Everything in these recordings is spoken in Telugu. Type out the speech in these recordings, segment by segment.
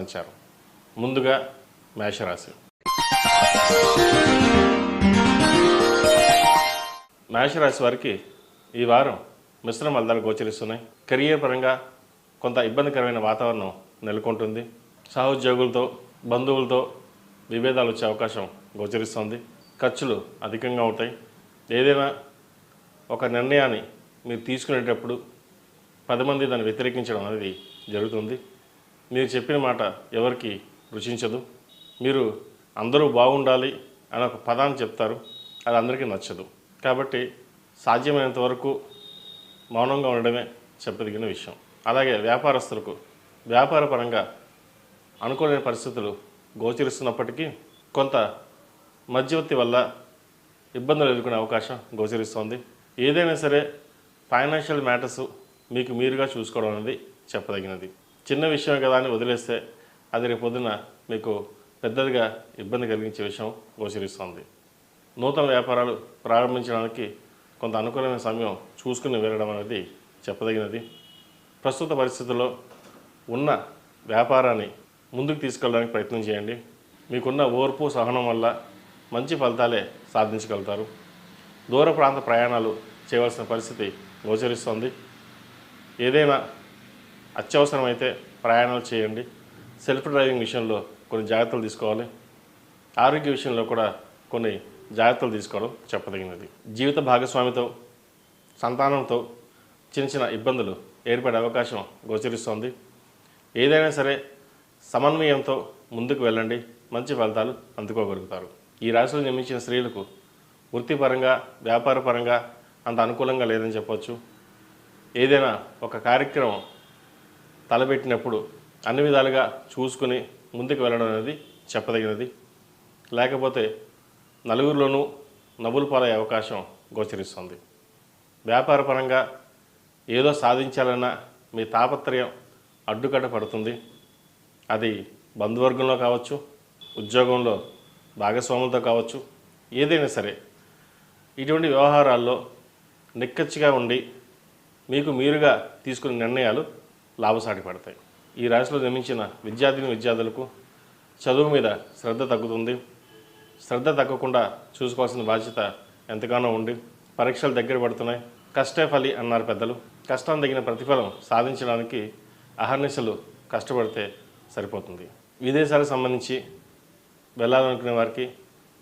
అంచారు. ముందుగా మేషరాశి. మేషరాశి వారికి ఈ వారం మిశ్రమ ఫలితాలు గోచరిస్తున్నాయి. కెరియర్ పరంగా కొంత ఇబ్బందికరమైన వాతావరణం నెలకొంటుంది. సహోద్యోగులతో బంధువులతో విభేదాలు వచ్చే అవకాశం గోచరిస్తుంది. ఖర్చులు అధికంగా ఉంటాయి. ఏదైనా ఒక నిర్ణయాన్ని మీరు తీసుకునేటప్పుడు 10 మంది దాన్ని వ్యతిరేకించడం అనేది జరుగుతుంది. మీరు చెప్పిన మాట ఎవరికి రుచించదు. మీరు అందరూ బాగుండాలి అని ఒక పదాన్ని చెప్తారు, అది అందరికీ నచ్చదు. కాబట్టి సాధ్యమైనంత వరకు మౌనంగా ఉండడమే చెప్పదగిన విషయం. అలాగే వ్యాపారస్తులకు వ్యాపారపరంగా అనుకోలేని పరిస్థితులు గోచరిస్తున్నప్పటికీ కొంత మధ్యవర్తి వల్ల ఇబ్బందులు ఎదుర్కొనే అవకాశం గోచరిస్తోంది. ఏదైనా సరే ఫైనాన్షియల్ మ్యాటర్స్ మీకు మీరుగా చూసుకోవడం అనేది చెప్పదగినది. చిన్న విషయమే కదా అని వదిలేస్తే అది రేపు పొద్దున మీకు పెద్దదిగా ఇబ్బంది కలిగించే విషయం గోచరిస్తోంది. నూతన వ్యాపారాలు ప్రారంభించడానికి కొంత అనుకూలమైన సమయం చూసుకుని వెళ్ళడం అనేది చెప్పదగినది. ప్రస్తుత పరిస్థితుల్లో ఉన్న వ్యాపారాన్ని ముందుకు తీసుకెళ్ళడానికి ప్రయత్నం చేయండి. మీకున్న ఓర్పు సహనం వల్ల మంచి ఫలితాలే సాధించగలుగుతారు. దూర ప్రాంత ప్రయాణాలు చేయవలసిన పరిస్థితి గోచరిస్తోంది. ఏదైనా అత్యవసరమైతే ప్రయాణాలు చేయండి. సెల్ఫ్ డ్రైవింగ్ విషయంలో కొన్ని జాగ్రత్తలు తీసుకోవాలి. ఆరోగ్య విషయంలో కూడా కొన్ని జాగ్రత్తలు తీసుకోవడం చెప్పదగినది. జీవిత భాగస్వామితో సంతానంతో చిన్న చిన్న ఇబ్బందులు ఏర్పడే అవకాశం గోచరిస్తోంది. ఏదైనా సరే సమన్వయంతో ముందుకు వెళ్ళండి, మంచి ఫలితాలు అందుకోగలుగుతారు. ఈ రాశిలో జన్మించిన స్త్రీలకు వృత్తిపరంగా వ్యాపారపరంగా అంత అనుకూలంగా లేదని చెప్పవచ్చు. ఏదైనా ఒక కార్యక్రమం తలపెట్టినప్పుడు అన్ని విధాలుగా చూసుకుని ముందుకు వెళ్ళడం అనేది చెప్పదగినది. లేకపోతే నలుగురిలోనూ నవ్వులు పాలయ్యే అవకాశం గోచరిస్తుంది. వ్యాపారపరంగా ఏదో సాధించాలన్న మీ తాపత్రయం అడ్డుకట్ట పడుతుంది. అది బంధువర్గంలో కావచ్చు, ఉద్యోగంలో భాగస్వాములతో కావచ్చు. ఏదైనా సరే ఇటువంటి వ్యవహారాల్లో నిక్కచ్చిగా ఉండి మీకు మీరుగా తీసుకునే నిర్ణయాలు లాభసాటి పడతాయి. ఈ రాశిలో జన్మించిన విద్యార్థులకు చదువు మీద శ్రద్ధ తగ్గుతుంది. శ్రద్ధ తగ్గకుండా చూసుకోవాల్సిన బాధ్యత ఎంతగానో ఉండి పరీక్షలు దగ్గర పడుతున్నాయి. కష్టే ఫలి అన్నారు పెద్దలు. కష్టం తగిన ప్రతిఫలం సాధించడానికి అహర్నిశలు కష్టపడితే సరిపోతుంది. విదేశాలకు సంబంధించి వెళ్ళాలనుకునే వారికి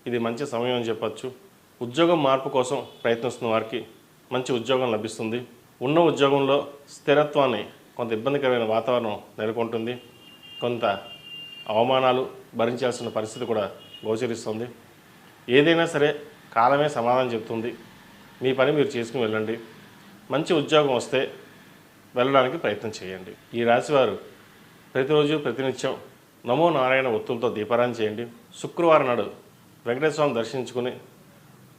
ఇది మంచి సమయం అని చెప్పచ్చు. ఉద్యోగం మార్పు కోసం ప్రయత్నిస్తున్న వారికి మంచి ఉద్యోగం లభిస్తుంది. ఉన్న ఉద్యోగంలో స్థిరత్వాన్ని కొంత ఇబ్బందికరమైన వాతావరణం నెలకొంటుంది. కొంత అవమానాలు భరించాల్సిన పరిస్థితి కూడా గోచరిస్తుంది. ఏదైనా సరే కాలమే సమాధానం చెప్తుంది. మీ పని మీరు చేసుకుని వెళ్ళండి. మంచి ఉద్యోగం వస్తే వెళ్ళడానికి ప్రయత్నం చేయండి. ఈ రాశివారు ప్రతిరోజు ప్రతినిత్యం నమో నారాయణ ఒత్తులతో దీపారాధన చేయండి. శుక్రవారం నాడు వెంకటేశ్వర స్వామిని దర్శించుకుని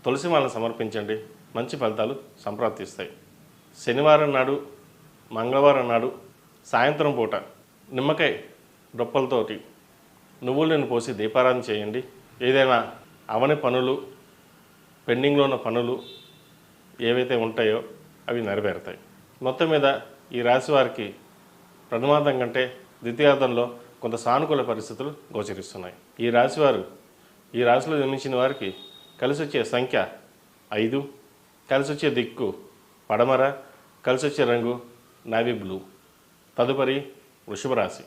తులసిమాలను సమర్పించండి. మంచి ఫలితాలు సంప్రాప్తిస్తాయి. శనివారం నాడు మంగళవారం నాడు సాయంత్రం పూట నిమ్మకాయ డొప్పలతోటి నువ్వులను పోసి దీపారాధన చేయండి. ఏదైనా అవని పనులు పెండింగ్లో ఉన్న పనులు ఏవైతే ఉంటాయో అవి నెరవేరుతాయి. మొత్తం మీద ఈ రాశి వారికి ప్రథమార్థం కంటే ద్వితీయార్థంలో కొంత సానుకూల పరిస్థితులు గోచరిస్తున్నాయి. ఈ రాశిలో జన్మించిన వారికి కలిసి వచ్చే సంఖ్య 5, కలిసి వచ్చే దిక్కు పడమర, కలిసి వచ్చే రంగు నావీ బ్లూ. తదుపరి వృషభ రాశి.